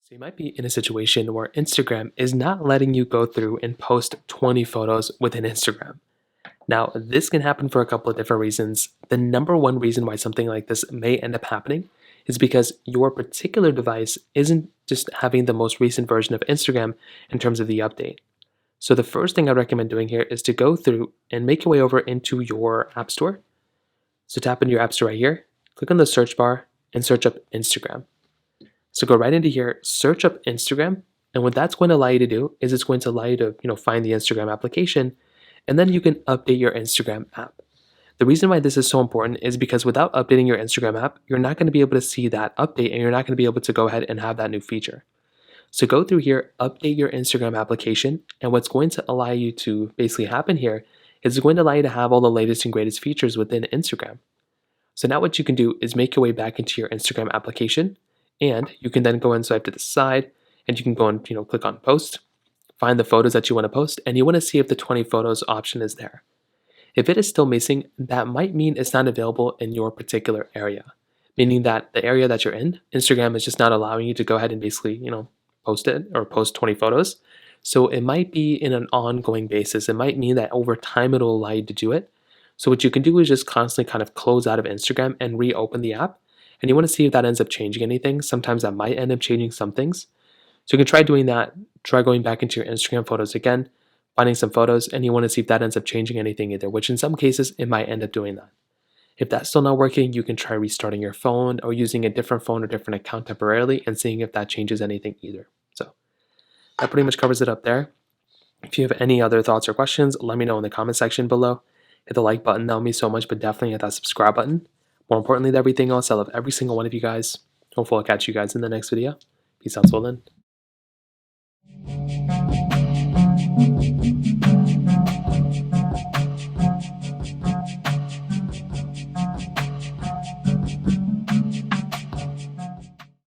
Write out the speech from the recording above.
So you might be in a situation where Instagram is not letting you go through and post 20 photos within Instagram. Now, this can happen for a couple of different reasons. The number one reason why something like this may end up happening is because your particular device isn't just having the most recent version of Instagram in terms of the update. So the first thing I recommend doing here is to go through and make your way over into your App Store. So tap into your App Store right here, click on the search bar and search up Instagram. So go right into here, search up Instagram, and what that's going to allow you to do is it's going to allow you to, find the Instagram application, and then you can update your Instagram app. The reason why this is so important is because without updating your Instagram app, you're not going to be able to see that update and you're not going to be able to go ahead and have that new feature. So go through here, update your Instagram application, and what's going to allow you to basically happen here is it's going to allow you to have all the latest and greatest features within Instagram. So now what you can do is make your way back into your Instagram application, and you can then go and swipe to the side, and you can go and click on post, find the photos that you want to post, and you want to see if the 20 photos option is there. If it is still missing, that might mean it's not available in your particular area, meaning that the area that you're in, Instagram is just not allowing you to go ahead and basically, post it or post 20 photos. So it might be in an ongoing basis. It might mean that over time it'll allow you to do it. So what you can do is just constantly kind of close out of Instagram and reopen the app. And you want to see if that ends up changing anything. Sometimes that might end up changing some things. So you can try doing that. Try going back into your Instagram photos again, finding some photos, and you want to see if that ends up changing anything either, which in some cases it might end up doing that. If that's still not working, you can try restarting your phone or using a different phone or different account temporarily and seeing if that changes anything either. So that pretty much covers it up there. If you have any other thoughts or questions, let me know in the comment section below. Hit the like button, that would mean so much, but definitely hit that subscribe button. More importantly than everything else, I love every single one of you guys. Hopefully I'll catch you guys in the next video. Peace out, Swollen.